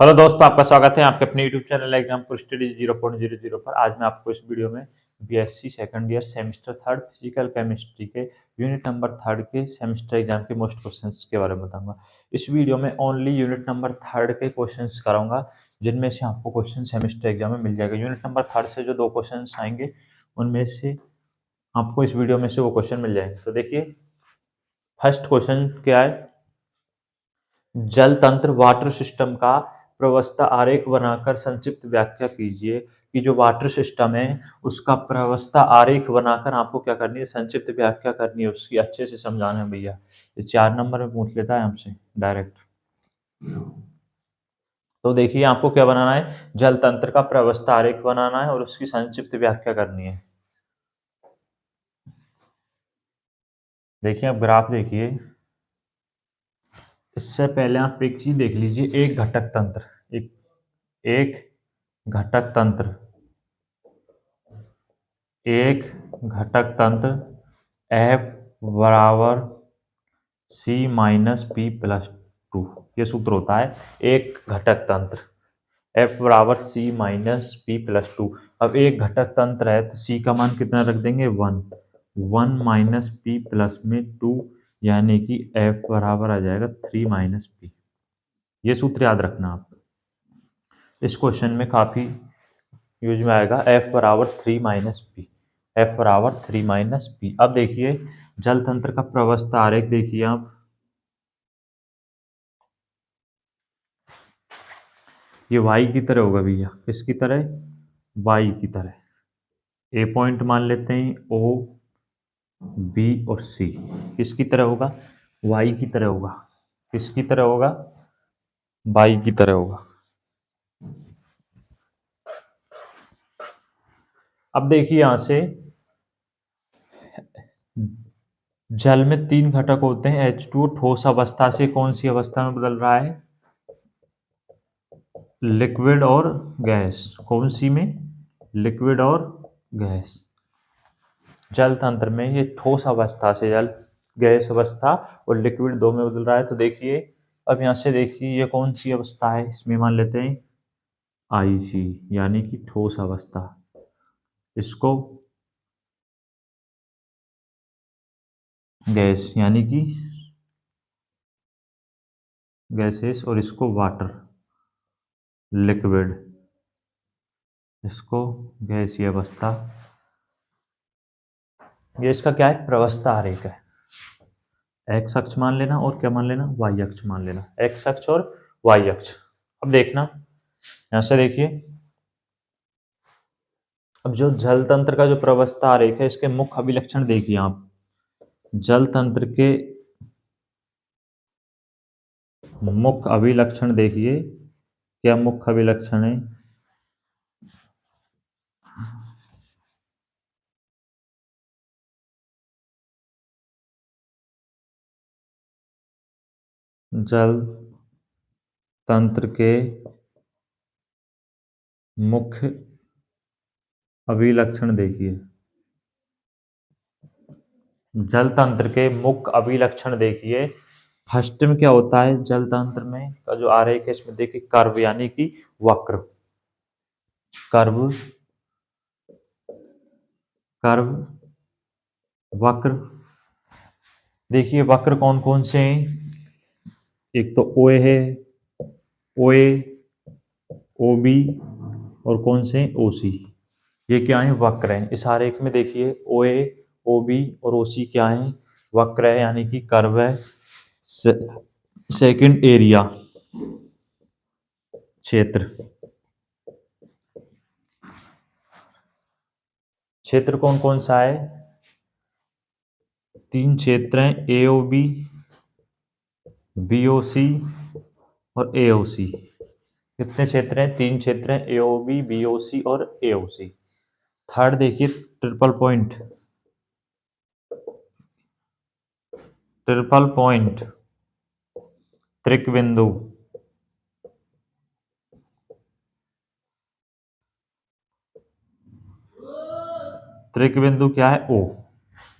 Hello दोस्तों, आपका स्वागत है आपके अपने यूट्यूब चैनल एग्जामपुर स्टडी 0.00 पर। आज मैं आपको इस वीडियो में BSc second year semester third physical chemistry के यूनिट नंबर थर्ड के सेमेस्टर एग्जाम के मोस्ट क्वेश्चंस के बारे में बताऊंगा। इस वीडियो में ओनली यूनिट नंबर थर्ड के क्वेश्चंस कराऊंगा, जिनमें से आपको क्वेश्चन सेमेस्टर एग्जाम में मिल जाएगा। यूनिट नंबर थर्ड से जो दो क्वेश्चन आएंगे, उनमें से आपको इस वीडियो में से वो क्वेश्चन मिल जाएंगे। तो देखिए, फर्स्ट क्वेश्चन क्या है। जल तंत्र वाटर सिस्टम का प्रवस्था आरेख बनाकर संक्षिप्त व्याख्या कीजिए। कि जो वाटर सिस्टम है उसका प्रवस्था आरेख बनाकर आपको क्या करनी है, संक्षिप्त व्याख्या करनी है, उसकी अच्छे से समझाना है भैया। ये 4 नंबर में पूछ लेता है हमसे डायरेक्ट। तो देखिए, आपको क्या बनाना है, जल तंत्र का प्रवस्था आरेख बनाना है और उसकी संक्षिप्त व्याख्या करनी है। देखिए, अब ग्राफ देखिए। इससे पहले आप एक चीज देख लीजिए, एक घटक तंत्र, एक एक घटक तंत्र, एक घटक तंत्र F बराबर C minus P plus two, ये सूत्र होता है एक घटक तंत्र। F बराबर C minus P plus two. अब एक घटक तंत्र है तो C का मान कितना रख देंगे, 1। 1 माइनस पी प्लस में 2, यानी कि F बराबर आ जाएगा 3 माइनस पी। ये सूत्र याद रखना आप, इस क्वेश्चन में काफी यूज में आएगा। F बराबर 3 माइनस पी, F बराबर 3 माइनस पी। अब देखिए, जल तंत्र का प्रवस्था आरेख देखिए आप। ये y की तरह होगा भैया, किसकी तरह, y की तरह। ए पॉइंट मान लेते हैं, O, B और C किसकी तरह होगा, y की तरह होगा। किसकी तरह होगा, y की तरह होगा। अब देखिए यहां से, जल में 3 घटक होते हैं। H2 ठोस अवस्था से कौन सी अवस्था में बदल रहा है, लिक्विड और गैस। कौन सी में, लिक्विड और गैस। जल तंत्र में ये ठोस अवस्था से जल गैस अवस्था और लिक्विड दो में बदल रहा है। तो देखिए, अब यहां से देखिए ये कौन सी अवस्था है, इसमें मान लेते हैं आईसी, यानी कि ठोस अवस्था। इसको गैस यानी कि गैसेस, और इसको वाटर लिक्विड, इसको गैसीय अवस्था। ये इसका क्या है, प्रवस्था आरेख है। एक्स अक्ष मान लेना और क्या मान लेना, वाई अक्ष मान लेना, एक्स अक्ष और वाई अक्ष। अब देखना, यहां से देखिए, अब जो जल तंत्र का जो प्रवस्था आरेख है, इसके मुख्य अभिलक्षण देखिए आप। जल तंत्र के मुख्य अभिलक्षण देखिए, क्या मुख्य अभिलक्षण है। जल तंत्र के मुख्य अभिलक्षण देखिए, जल तंत्र के मुख्य अभिलक्षण देखिए। फर्स्ट में क्या होता है, जल तंत्र में का जो आरेख है, इसमें देखिए कर्व यानी कि वक्र, कर्व, कर्व, वक्र। देखिए वक्र कौन कौन से हैं, एक तो ओए है, ओए, ओबी, और कौन से हैं, ओसी। ये क्या है, वक्र है। इस आरेख में देखिए ओए, ओबी और ओसी क्या है, वक्र है, यानी कि कर्व है। सेकंड एरिया, क्षेत्र। क्षेत्र कौन कौन सा है, 3 क्षेत्र हैं, ए ओ बी, बी ओ सी और ए ओ सी। कितने क्षेत्र हैं, 3 क्षेत्र हैं, ए ओ बी ओ सी और ए ओ सी। थर्ड देखिए, ट्रिपल पॉइंट, ट्रिपल पॉइंट, त्रिक बिंदु। त्रिक बिंदु क्या है, ओ।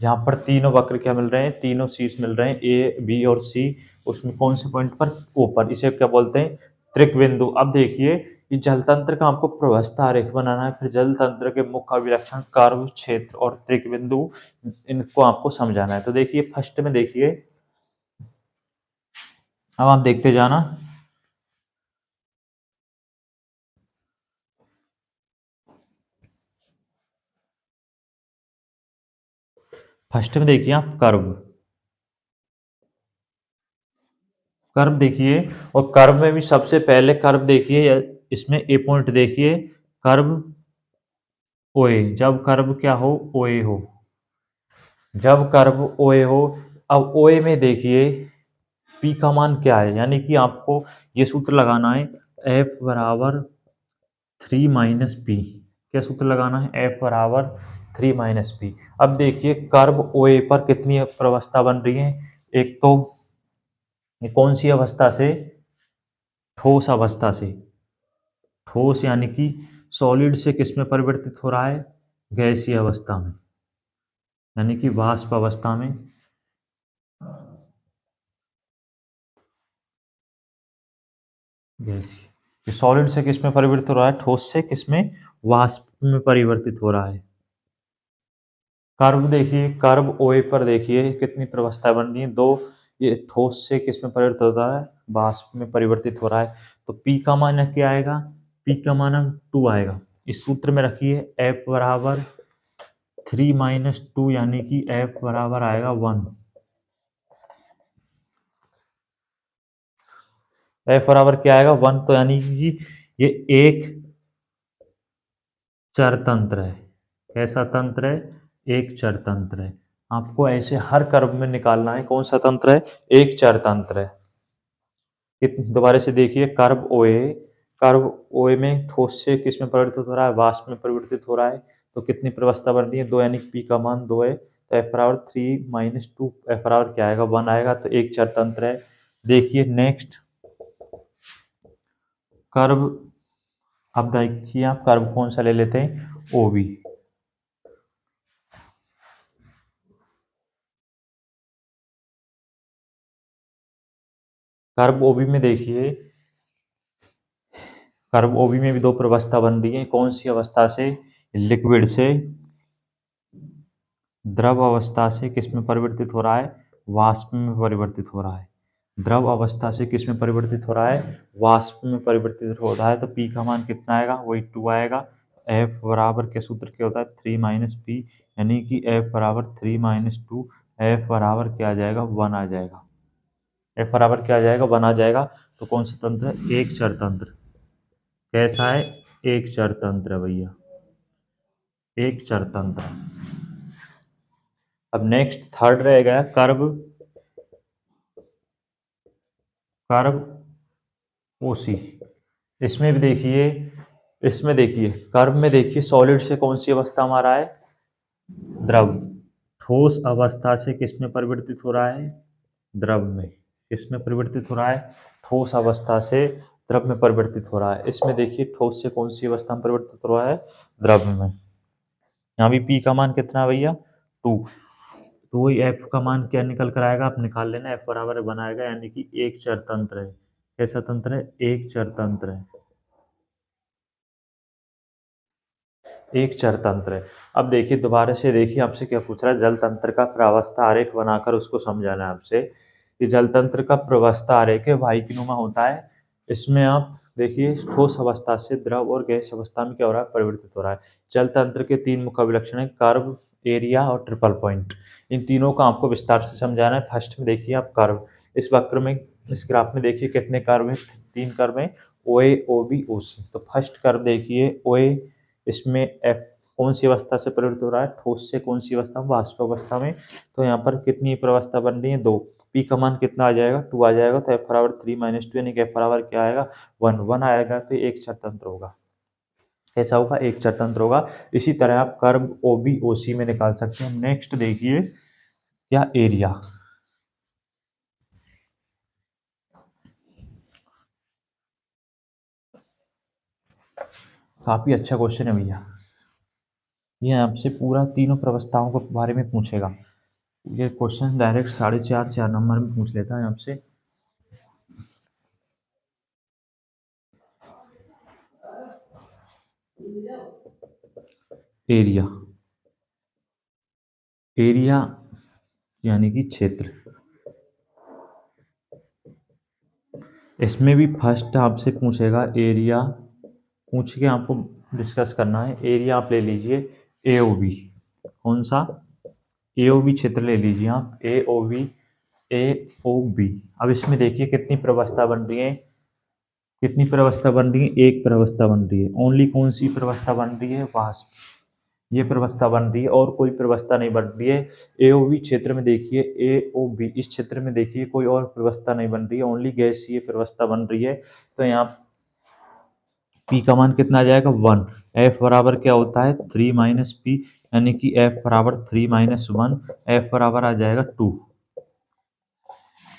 जहां पर तीनों वक्र क्या मिल रहे हैं, तीनों शीर्ष मिल रहे हैं, ए बी और सी। उसमें कौन से पॉइंट पर, ओ पर। इसे क्या बोलते हैं, त्रिक बिंदु। अब देखिए कि जल तंत्र का आपको प्रवस्था आरेख बनाना है, फिर जल तंत्र के मुख्य अभिलक्षण, कर्व, क्षेत्र और त्रिक बिंदु, इनको आपको समझाना है। तो देखिए फर्स्ट में देखिए, अब आप देखते जाना। फर्स्ट में देखिए आप कर्व, कर्व देखिए, और कर्व में भी सबसे पहले कर्व देखिए, इसमें ए पॉइंट देखिए, कर्व ओए, जब कर्व क्या हो, ओए हो, जब कर्व ओए हो। अब ओए में देखिए पी का मान क्या है, यानी कि आपको ये सूत्र लगाना है, एफ बराबर 3 - पी। क्या सूत्र लगाना है, एफ बराबर 3 - पी। अब देखिए कर्व ओए पर कितनी प्रवस्था बन रही है, एक तो ये कौन सी अवस्था से, ठोस अवस्था से, ठोस यानी कि सॉलिड से किस में परिवर्तित हो रहा है, गैसीय अवस्था में, यानी कि वाष्प अवस्था में, गैसीय। ये सॉलिड से किस में परिवर्तित हो रहा है, ठोस से किस में, वाष्प में परिवर्तित हो रहा है। कर्व देखिए, कर्व ओए पर देखिए कितनी प्रवस्था बन रही है, दो। ये ठोस से किस में परिवर्तित होता है, वाष्प में परिवर्तित हो रहा है। तो पी का मान क्या आएगा, पी का मान 2 आएगा। इस सूत्र में रखिए एफ बराबर 3 - 2, यानी कि एफ बराबर आएगा 1। एफ बराबर क्या आएगा, 1। तो यानी कि ये एक चर तंत्र है। कैसा तंत्र है, एक चर तंत्र है। आपको ऐसे हर कर्व में निकालना है, कौन सा तंत्र है, एक चर तंत्र है। दोबारा से देखिए, कर्व ओए, कर्व ओए में ठोस से किस में परिवर्तित हो रहा है, वाष्प में परिवर्तित हो रहा है। तो कितनी प्रवस्था बन रही है, 2, यानी पी का मान 2 है। तो एफ बराबर 3 - 2, एफ बराबर क्या आएगा, 1 आएगा। तो एक चर तंत्र है। देखिए नेक्स्ट कर्व, अब देखिए आप कर्व कौन सा ले लेते हैं, ओ बी। कर्व ओबी में देखिए, कर्व ओबी में भी दो प्रवस्था बन रही है, कौन सी अवस्था से, लिक्विड से, द्रव अवस्था से किस में परिवर्तित हो रहा है, वाष्प में परिवर्तित हो रहा है। द्रव अवस्था से किस में परिवर्तित हो रहा है, वाष्प में परिवर्तित हो रहा है। तो पी का मान कितना आएगा, वही 2 आएगा। एफ बराबर के सूत्र क्या होता है, 3 - पी, यानी कि एफ बराबर 3 - 2, एफ बराबर क्या आ जाएगा, 1 आ जाएगा। एफ बराबर क्या आ जाएगा, 1 आ जाएगा। तो कौन सा तंत्र है, एक चर तंत्र। कैसा है, एक चर तंत्र भैया, एक चर तंत्र। अब नेक्स्ट थर्ड रह गया कर्व, कर्व ओसी। इसमें भी देखिए, इसमें देखिए कर्व में देखिए, सॉलिड से कौन सी अवस्था में आ रहा है, द्रव। ठोस अवस्था से किस में परिवर्तित हो रहा है, द्रव में। किस में परिवर्तित हो रहा है, ठोस अवस्था से द्रव में परिवर्तित हो रहा है। इसमें देखिए ठोस से कौन सी अवस्था में परिवर्तित हो रहा है, द्रव में। यहाँ भी पी का मान कितना है भैया, 2। तो वही एफ का मान क्या निकल कर आएगा, आप निकाल लेना, एफ बराबर बनाएगा, यानी कि एक चर तंत्र है। कैसा तंत्र है, एक चर तंत्र है, एक चर तंत्र है। अब देखिए दोबारा से देखिए आपसे क्या पूछ रहा है, जल तंत्र का प्रावस्था आरेख बनाकर उसको समझाना है आपसे कि जल तंत्र का प्रावस्था आरेख है वाहिकनुमा होता है। इसमें आप देखिए ठोस अवस्था से द्रव और गैस अवस्था में क्या हो रहा है, परिवर्तित हो रहा है। जल तंत्र के 3 मुख्य अभिलक्षण है, कर्व, एरिया और ट्रिपल पॉइंट। इन तीनों का आपको विस्तार से समझाना है। फर्स्ट में देखिए आप कर्व, इस वक्र में, इस ग्राफ में देखिए कितने कर्व हैं, 3 कर्व हैं, ओ ए, ओ बी, ओ सी। तो फर्स्ट कर्व देखिए ओ ए, इसमें एफ कौन सी अवस्था से परिवर्तित हो रहा है, ठोस से कौन सी अवस्था में, वाष्प अवस्था में। तो यहाँ पर कितनी प्रवस्था बन रही है, 2। पी का मान कितना आ जाएगा, 2 आ जाएगा। तो एफ बराबर 3 - 2, यानी कि एफ बराबर क्या आएगा, 1 1 आएगा। तो एक चरतंत्र होगा। कैसा होगा, एक चरतंत्र होगा। इसी तरह आप कर्व ओ बी ओ सी में निकाल सकते हैं। नेक्स्ट देखिए क्या, एरिया। काफी अच्छा क्वेश्चन है भैया। ये आपसे पूरा तीनों प्रवस्थाओं के बारे में पूछेगा। ये क्वेश्चन डायरेक्ट 4.5 4 नंबर में पूछ लेता है आपसे। एरिया, एरिया यानी कि क्षेत्र। इसमें भी फर्स्ट आपसे पूछेगा एरिया, पूछ के आपको डिस्कस करना है। एरिया आप ले लीजिए ए ओ बी, कौन सा, ए ओ बी क्षेत्र ले लीजिए आप, ए ओ बी, ए ओ बी। अब इसमें देखिए कितनी प्रवस्था बन रही है, कितनी प्रवस्था बन रही है, एक प्रवस्था बन रही है। ओनली कौन सी प्रवस्था बन रही है, वाष्प, ये प्रवस्था बन रही है और कोई प्रवस्था नहीं बन रही है। एओबी क्षेत्र में देखिए, एओबी इस क्षेत्र में देखिए कोई और प्रवस्था नहीं बन रही है, ओनली गैसीय प्रवस्था बन रही है। तो यहाँ पी का मान कितना आ जाएगा, 1। एफ बराबर क्या होता है, 3 माइनस पी, यानी कि एफ बराबर 3 माइनस 1, एफ बराबर आ जाएगा 2।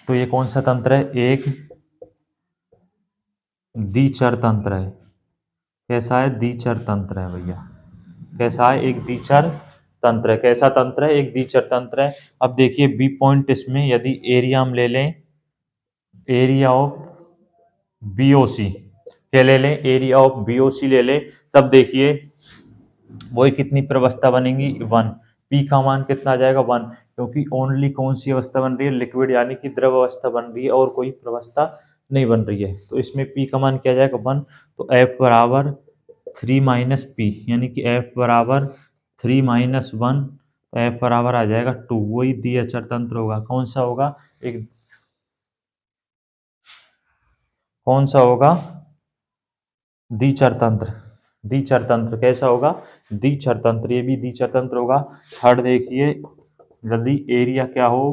तो ये कौन सा तंत्र है, एक द्विचर तंत्र है। कैसा है, द्विचर तंत्र है भैया, कैसा है, एक द्विचर तंत्र है। कैसा तंत्र है, एक द्विचर तंत्र है। अब देखिए बी पॉइंट, इसमें यदि एरिया हम ले लें, एरिया ऑफ बीओसी, क्या ले लें, एरिया ऑफ बीओसी ले लें, तब देखिए वही कितनी प्रवस्था बनेगी, 1। पी का मान कितना आ जाएगा, 1, क्योंकि ओनली कौन सी अवस्था बन रही है, लिक्विड यानी कि द्रव अवस्था बन रही है और कोई प्रवस्था नहीं बन रही है। तो इसमें पी का मान क्या आ जाएगा, 1। तो एफ बराबर 3 माइनस पी, यानी कि एफ बराबर 3 माइनस 1, तो एफ बराबर आ जाएगा 2। वही द्विअचर तंत्र होगा, कौन सा होगा, एक कौन सा होगा, द्विचर तंत्र। द्विचर तंत्र कैसा होगा, द्विचर तंत्र, ये भी द्विचर तंत्र होगा। थर्ड देखिए, यदि एरिया क्या हो,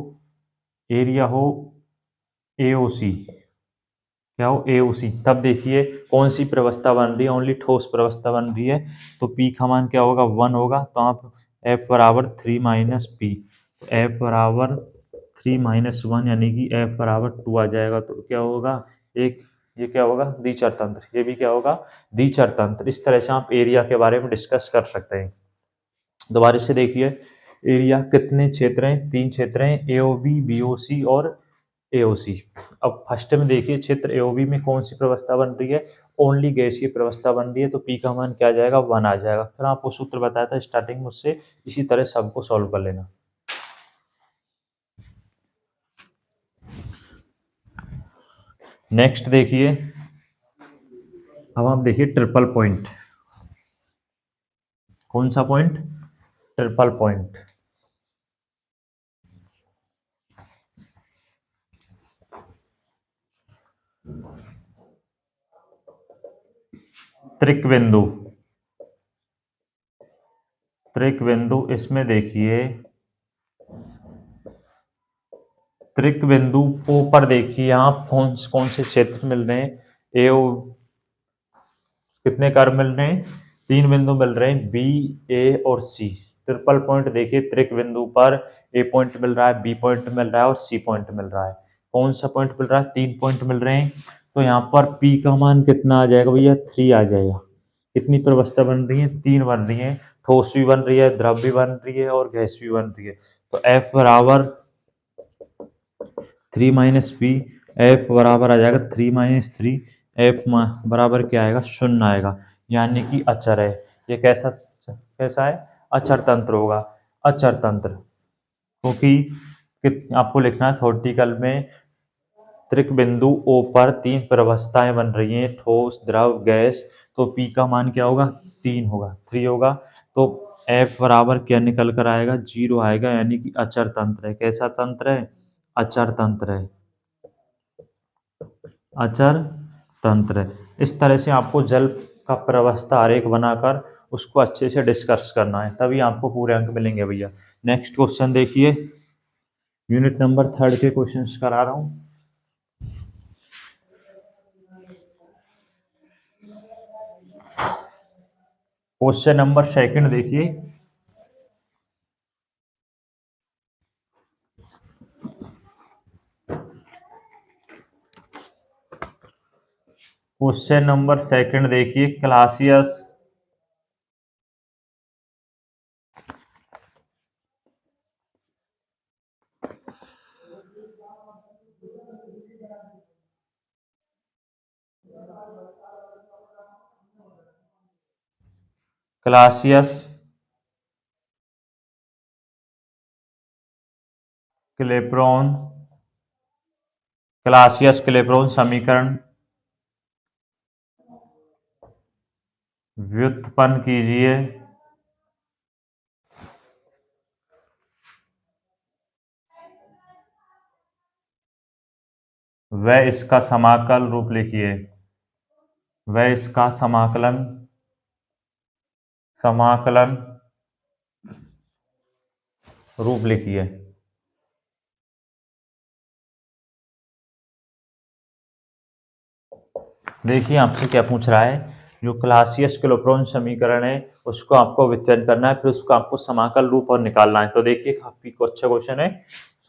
एरिया हो एओसी, क्या हो, एओसी, तब देखिए कौन सी प्रवस्था बन रही है, ओनली ठोस प्रवस्था बन रही है। तो पी का मान क्या होगा, 1 होगा। तो आप एफ बराबर 3 माइनस पी, तो एफ बराबर 3 माइनस 1, यानी कि एफ बराबर 2 आ जाएगा। तो क्या होगा, एक, ये क्या होगा, द्विचर तंत्र, ये भी क्या होगा, द्विचर तंत्र। इस तरह से आप एरिया के बारे में डिस्कस कर सकते हैं। दोबारा से देखिए, एरिया कितने क्षेत्र हैं, 3 क्षेत्र हैं, एओबी, बीओसी और एओसी। अब फर्स्ट में देखिए क्षेत्र एओबी में कौन सी प्रवस्था बन रही है, ओनली गैसीय प्रवस्था बन रही है। तो पी का मान क्या आ जाएगा, 1 आ जाएगा। फिर आपको सूत्र बताया था स्टार्टिंग में, उससे इसी तरह सबको सॉल्व कर लेना। नेक्स्ट देखिए, अब आप देखिए ट्रिपल पॉइंट, कौन सा पॉइंट, ट्रिपल पॉइंट। त्रिक बिंदु, त्रिक बिंदु, इसमें देखिए त्रिक बिंदु ओ पर देखिए आप कौन कौन से क्षेत्र मिल रहे हैं, ए ओ, कितने कर्व मिल रहे हैं, 3 बिंदु मिल रहे हैं, बी, ए और सी। ट्रिपल पॉइंट देखिए त्रिक बिंदु पर ए पॉइंट मिल रहा है, बी पॉइंट मिल रहा है और सी पॉइंट मिल रहा है। कौन सा पॉइंट मिल रहा है, 3 पॉइंट मिल रहे हैं। तो यहाँ पर पी का मान कितना आ जाएगा भैया, 3 आ जाएगा। कितनी प्रवस्था बन रही है, 3 बन रही है, ठोस भी बन रही है, द्रव भी बन रही है और गैस भी बन रही है। तो एफ बराबर 3 माइनस पी, एफ बराबर आ जाएगा 3 माइनस 3, एफ बराबर क्या आएगा, 0 आएगा, यानी कि अचर है। ये कैसा, कैसा है, अचर तंत्र होगा, अचर तंत्र। क्योंकि आपको लिखना है थ्योरेटिकल में, त्रिक बिंदु ओ पर 3 प्रवस्थाएं बन रही हैं, ठोस, द्रव, गैस। तो पी का मान क्या होगा, 3 होगा, 3 होगा। तो एफ बराबर क्या निकल कर आएगा, 0 आएगा, यानी कि अचर तंत्र है। कैसा तंत्र है, अचर तंत्र है, अचर तंत्र है। इस तरह से आपको जल का प्रवस्था आरेख बनाकर उसको अच्छे से डिस्कस करना है, तभी आपको पूरे अंक मिलेंगे भैया। नेक्स्ट क्वेश्चन देखिए, यूनिट नंबर 3 के क्वेश्चंस करा रहा हूँ। क्वेश्चन नंबर 2 देखिए, क्वेश्चन नंबर 2 देखिए, क्लासियस क्लासियस क्लेप्रोन क्लासियस क्लेप्रोन समीकरण व्युत्पन्न कीजिए। वह इसका समाकल रूप लिखिए। वह इसका समाकलन समाकलन रूप लिखिए। देखिए आपसे क्या पूछ रहा है। जो क्लासियस क्लोप्रोन समीकरण है उसको आपको व्युत्पन्न करना है, फिर उसको आपको समाकल रूप और निकालना है। तो देखिए काफी अच्छा क्वेश्चन है।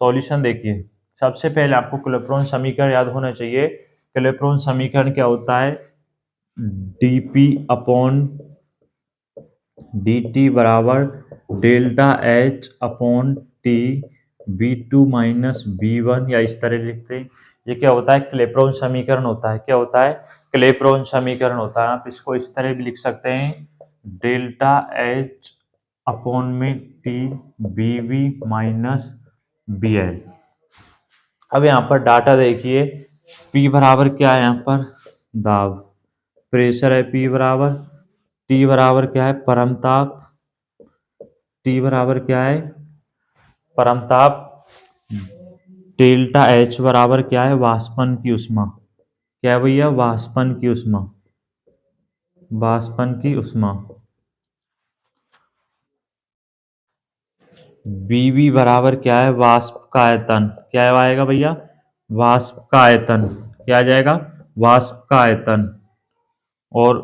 सॉल्यूशन देखिए, सबसे पहले आपको क्लोप्रोन समीकरण याद होना चाहिए। क्लोप्रोन समीकरण क्या होता है? डीपी अपॉन डी टी बराबर delta H upon T V2 minus V1, या इस तरह लिखते हैं। ये क्या होता है? क्लेप्रोन समीकरण होता है। क्या होता है? क्लेप्रोन समीकरण होता है। आप इसको इस तरह भी लिख सकते हैं, डेल्टा एच अपॉन में टी BV माइनस BL। अब यहाँ पर डाटा देखिए, P बराबर क्या है? यहाँ पर दाब, प्रेशर है P बराबर, T बराबर क्या है? परमताप, T बराबर क्या है? परमताप, डेल्टा H बराबर क्या है? वाष्पन की ऊष्मा। क्या है भैया? वाष्पन की ऊष्मा, वाष्पन की ऊष्मा। BB बराबर क्या है? वाष्प का आयतन। क्या आएगा भैया? वाष्प का आयतन। क्या आ जाएगा? वाष्प का आयतन। और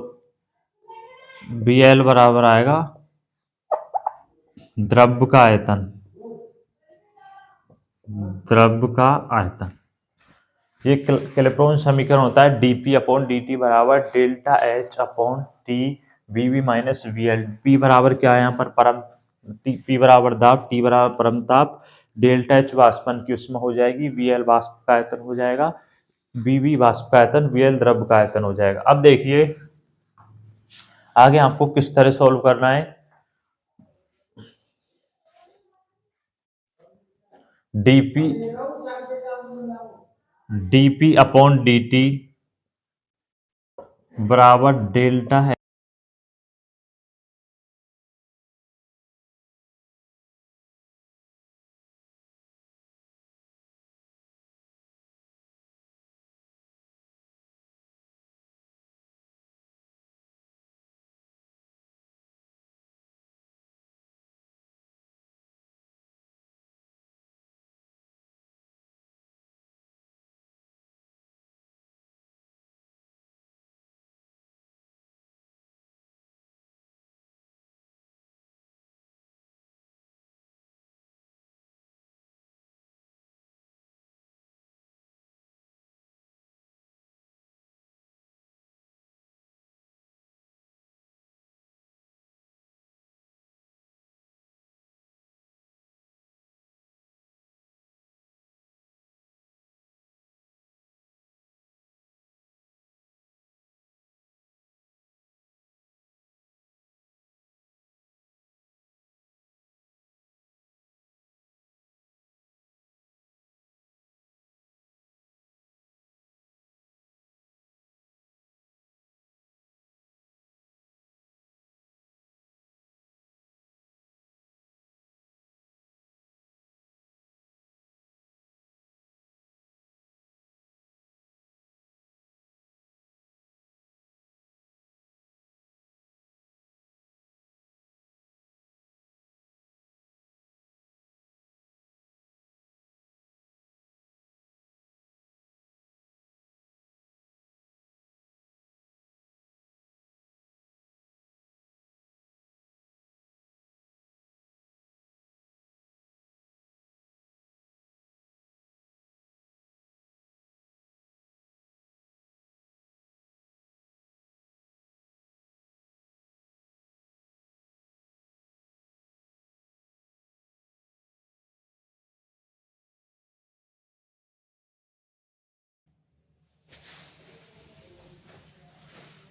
BL बराबर आएगा द्रव्य का आयतन। द्रव्य का आयतन। ये क्लेप्रोन समीकरण होता है dP अपॉन dt बराबर delta H upon T BB minus VL। P बराबर क्या है यहाँ पर? परम P बराबर दाब, T बराबर परमताप, डेल्टा H वाष्पन की ऊष्मा हो जाएगी, VL वाष्प का आयतन हो जाएगा, BB वाष्प का आयतन, VL द्रव्य का आयतन हो जाएगा। अब देखिए आगे आपको किस तरह सॉल्व करना है। dP अपॉन dt बराबर डेल्टा है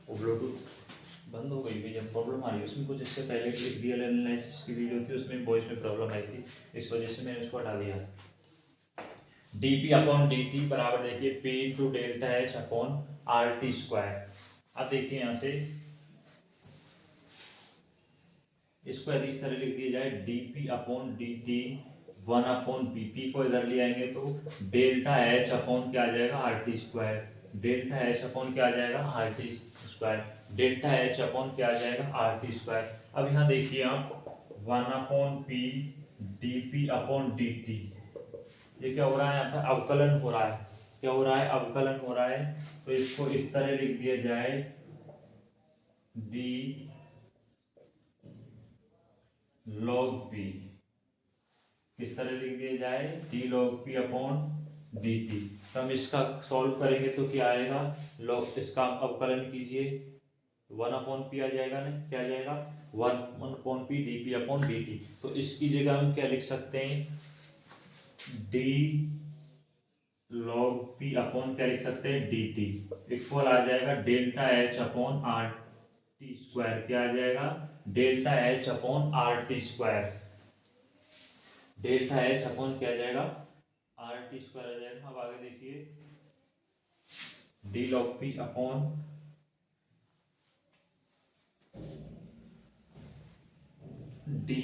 ब्लूटूथ बंद हो गई जब प्रॉब्लम आ रही है उसमें कुछ। इससे पहले की एक रियल एनालिसिस की वीडियो थी, उसमें वॉइस में प्रॉब्लम आई थी, इस वजह से मैंने उसको हटा दिया। D P upon D T बराबर देखिए P into delta H upon R T square. अब देखिए यहाँ से इसको यदि इस तरह लिख दिया जाए D P upon D T 1 upon P, P को इधर ले आएंगे तो डेल्टा एच अपॉन क्या आ जाएगा R T square, delta H upon क्या आ जाएगा R T square, delta H upon क्या आ जाएगा आर टी स्क्वायर। अब यहाँ देखिए आप 1/p D P upon D T, ये क्या हो रहा है यहाँ पर अवकलन हो रहा है, क्या हो रहा है अवकलन हो रहा है। तो इसको इस तरह लिख दिया जाए डी log p, किस तरह लिख दिया जाए D log p upon D T. तो हम इसका सॉल्व करेंगे तो क्या आएगा, log इसका अवकलन कीजिए 1/p आ जाएगा ना, क्या आ जाएगा 1/p D P upon D T. तो इसकी जगह हम क्या लिख सकते हैं डी log p अपॉन क्या लिख सकते हैं डी टी इक्वल आ जाएगा delta H upon R T square, क्या आ जाएगा delta H upon R T square, delta H upon क्या आ जाएगा आर टी स्क्वायर आ जाएगा। अब आगे देखिए D log p upon D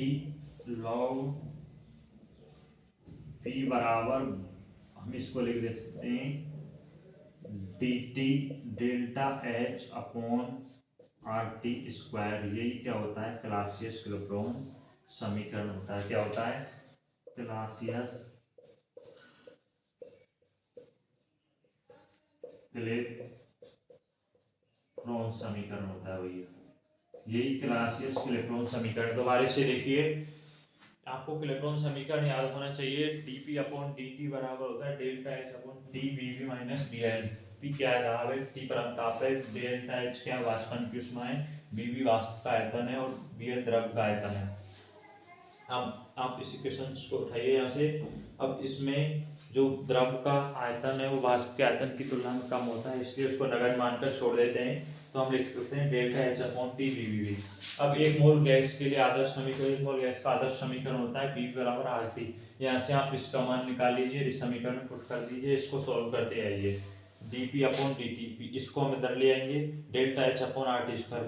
log p बराबर हम इसको लिख दे सकते हैं D T delta H upon R T square. यही क्या होता है क्लासियस क्लैपेरॉन समीकरण होता है, क्या होता है क्लासियस क्लैपेरॉन समीकरण होता है भैया, यही क्लासियस क्लैपेरॉन समीकरण। दोबारा से देखिए आपको क्लैपेरॉन समीकरण याद होना चाहिए, dp अपॉन dt बराबर होता है delta H upon T V V minus D L. P क्या है दाब है, टी परमताप है, डेल्टा एच क्या वाष्पन की ऊष्मा है, वी वी वाष्प का आयतन है और वी एल द्रव का आयतन है। अब आप इस इक्वेशन को उठाइए यहाँ से। अब इसमें जो द्रव का आयतन है वो वाष्प के आयतन की तुलना में कम होता है, इसलिए उसको नगण्य मानकर छोड़ देते हैं। तो हम लिख सकते हैं delta H upon T V V V. अब एक मोल गैस के लिए आदर्श समीकरण, एक मोल गैस का आदर्श समीकरण होता है पी बराबर आर टी। यहाँ से आप इसका मान निकाल लीजिए, इस समीकरण में पुट कर दीजिए, इसको सॉल्व करते आइए D P upon D T P, इसको हम इधर ले आएंगे delta H upon R T square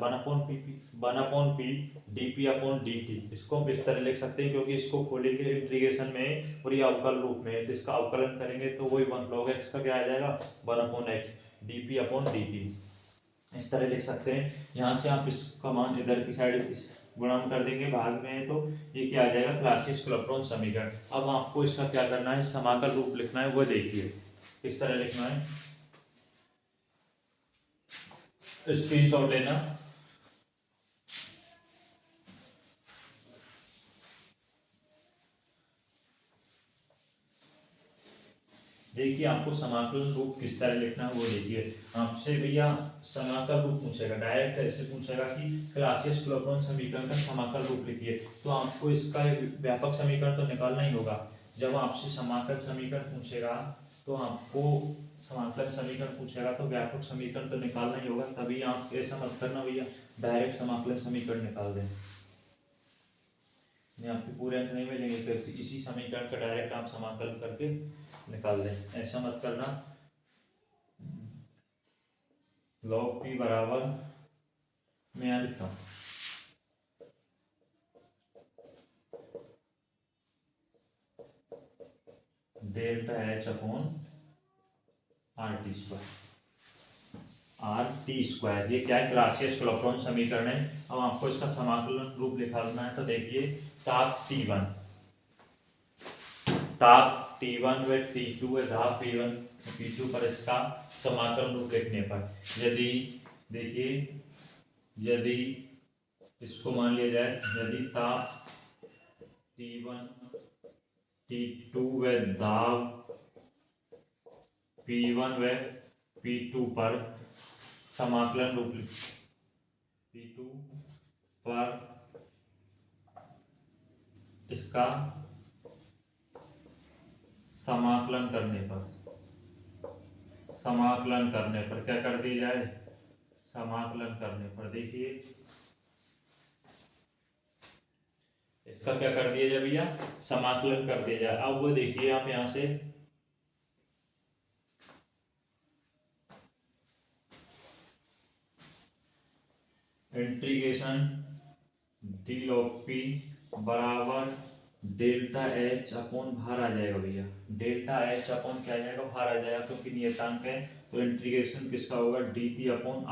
1/p D P upon D T. इसको हम इस तरह लिख सकते हैं क्योंकि इसको खोलेंगे इंटीग्रेशन में और ये अवकल रूप में है, तो इसका अवकलन करेंगे तो वही 1 log x का क्या आ जाएगा 1/x D P upon D T, इस तरह लिख सकते हैं। यहाँ से आप इसका मान इधर की साइड गुणा कर देंगे भाग में, तो ये क्या आ जाएगा क्लासियस क्लैपेरॉन समीकरण। अब आपको इसका क्या करना है समाकल रूप लिखना है, वो देखिए किस तरह लिखना है, स्क्रीनशॉट लेना। देखिए आपको समाकलन रूप किस तरह लिखना है वो देखिए। आपसे भैया समाकल रूप पूछेगा, डायरेक्ट ऐसे पूछेगा कि क्लासियस क्लैपेरॉन समीकरण का समाकल रूप लिखिए, तो आपको इसका व्यापक समीकरण तो निकालना ही होगा। जब आपसे समाकल समीकरण पूछेगा तो आपको समाकलन समीकरण पूछेगा तो व्यापक समीकरण तो निकालना ही होगा। तभी आप ऐसा मत करना भैया डायरेक्ट समाकलन समीकरण निकाल दें, आपके पूरे अंक नहीं मिलेंगे, फिर इसी समीकरण का डायरेक्ट आप समाकलन करके निकाल दें, ऐसा मत करना। log p बराबर मैं यहाँ लिखता हूँ delta H upon R T square, R T square ये क्या है क्लासियस क्लैपेरॉन समीकरण है। अब आपको इसका समाकलन रूप निकालना है, तो देखिए ताप T1, ताप T1 व T2 व दाब P1 P2 पर इसका समाकलन रूप लिखने पर यदि देखिए यदि इसको मान लिया जाए यदि ताप T1 T2 व दाब P1 व P2 पर समाकलन रूप P2 पर इसका समाकलन करने पर क्या कर दिया जाए समाकलन करने पर देखिए इसका क्या कर दिया जाए भैया, समाकलन कर दिया जाए। अब वो देखिए आप यहाँ से इंटीग्रेशन डी लॉग पी बराबर डेल्टा एच अपॉन भार आ जाएगा भैया, डेल्टा एच अपॉन क्या आ जाएगा, भार आ जाएगा क्योंकि नियतांक है। तो इंटीग्रेशन किसका होगा, D T upon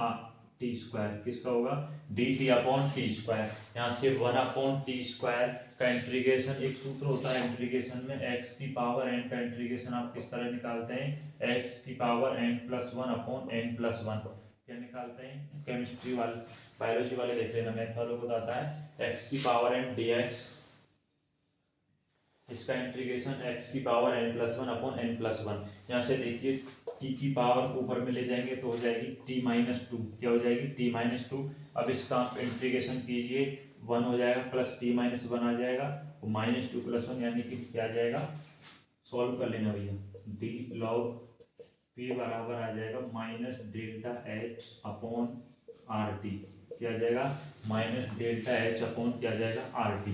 T square, किसका होगा, D T upon T square. यहाँ से 1 अपॉन टी स्क्वायर का इंटीग्रेशन, एक सूत्र होता है इंटीग्रेशन में, एक्स की पावर एन का इंटीग्रेशन आप किस तरह निकालते हैं, एक्स की power N plus one upon N plus one. क्या निकालते हैं, केमिस्ट्री वाले बायोलॉजी वाले देख लेना, मैथ वालों को बताता है एक्स की पावर एन डी एक्स, इसका इंटीग्रेशन x की power n plus one upon N plus one. यहाँ से देखिए t की पावर ऊपर में ले जाएंगे तो हो जाएगी t माइनस टू, क्या हो जाएगी t माइनस टू। अब इसका आप इंटीग्रेशन कीजिए, 1 हो जाएगा प्लस t माइनस वन आ जाएगा, तो माइनस टू प्लस वन यानी कि क्या आ जाएगा, सॉल्व कर लेना भैया, d लॉग p बराबर आ जाएगा minus delta H upon R T, क्या आ जाएगा, माइनस डेल्टा एच अपॉन क्या आ जाएगा, R T,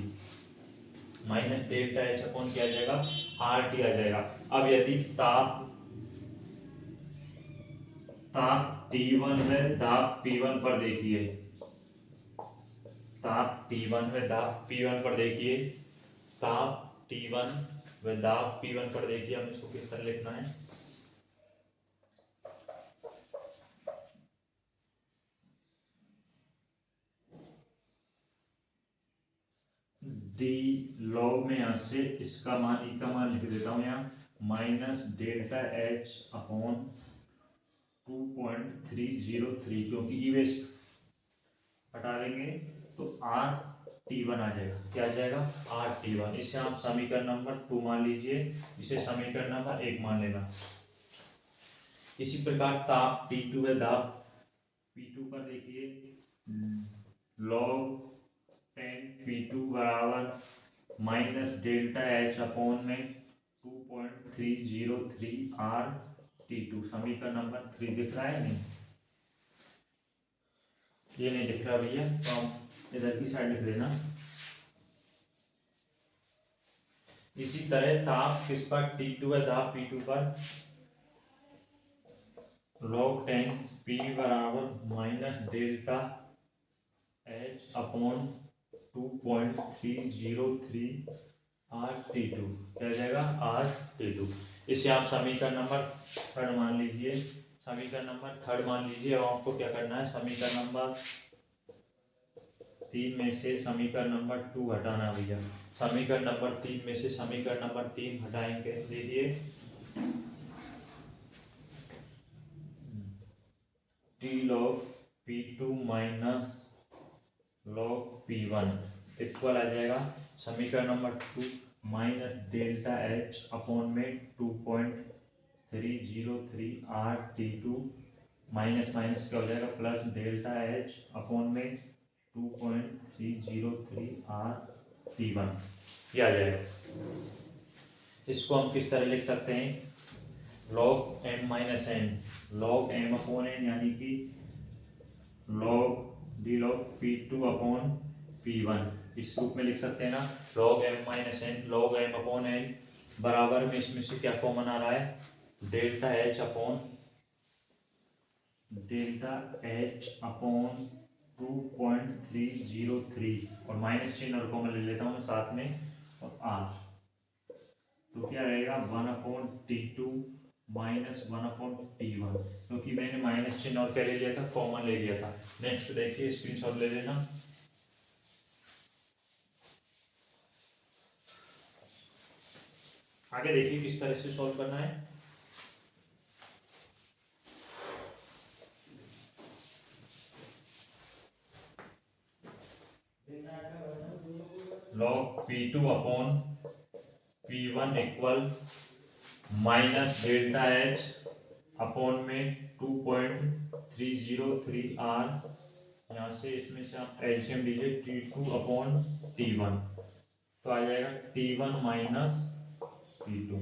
minus delta H upon क्या आ जाएगा, आर टी आ जाएगा। अब यदि ताप T1 है दाब P1 पर देखिए, ताप T1 है दाब P1 पर देखिए, ताप T1 व दाब P1 पर देखिए, हम इसको किस तरह लिखना है, डी लॉग में यहाँ से इसका मान, ई का मान लिख देता हूँ यहाँ, माइनस डेल्टा एच अपॉन 2.303, क्योंकि ई वेस्ट हटा देंगे तो आर T1 आ जाएगा, क्या आ जाएगा, आर T1। इसे आप समीकरण नंबर 2 मान लीजिए, इसे समीकरण नंबर 1 मान लेना। इसी प्रकार ताप T2 है दाब P2 पर देखिए, लॉग 10 P2 बराबर माइनस डेल्टा एच अपॉन में 2.303 आर T2, समीकरण नंबर 3 दिख रहा है, नहीं ये नहीं दिख रहा भैया, तो हम इधर की साइड लिख देना। इसी तरह ताप किस पर, T2 है दाब P2 पर, लॉग 10 P बराबर minus delta H upon 2.303 R T2, क्या हो जाएगा, आर T2। इसे आप समीकरण नंबर 3 मान लीजिए, समीकरण नंबर 3 मान लीजिए। और आपको क्या करना है, समीकरण नंबर 3 में से समीकरण नंबर 2 हटाना भैया, समीकरण नंबर 3 में से समीकरण नंबर 3 हटाएंगे, देखिए T log P2 minus log P1 equal आ जाएगा समीकरण number 2 minus delta H upon में 2.303 आर T2 माइनस माइनस क्या हो जाएगा, प्लस डेल्टा एच अपॉन में 2.303 आर T1, ये आ जाएगा। इसको हम किस तरह लिख सकते हैं, log m minus N, log m upon N, यानी कि log D log P2 upon P1, इस रूप में लिख सकते हैं ना, log m minus N, log m upon N बराबर में इसमें से क्या कॉमन आ रहा है, डेल्टा एच अपॉन 2.303 और माइनस चिन्ह और कॉमन ले लेता हूँ मैं साथ में, और r, तो क्या रहेगा 1 upon T2 minus 1 upon T1, क्योंकि मैंने माइनस चिन्ह और क्या ले लिया था, कॉमन ले लिया था। नेक्स्ट देखिए, स्क्रीनशॉट ले लेना। आगे देखिए किस तरह से सॉल्व करना है। Log P2 upon P1 equal minus delta H upon में 2.303 आर, यहाँ से इसमें से आप एलसीएम लीजिए, T2 अपॉन T1, तो आ जाएगा T1 minus T2,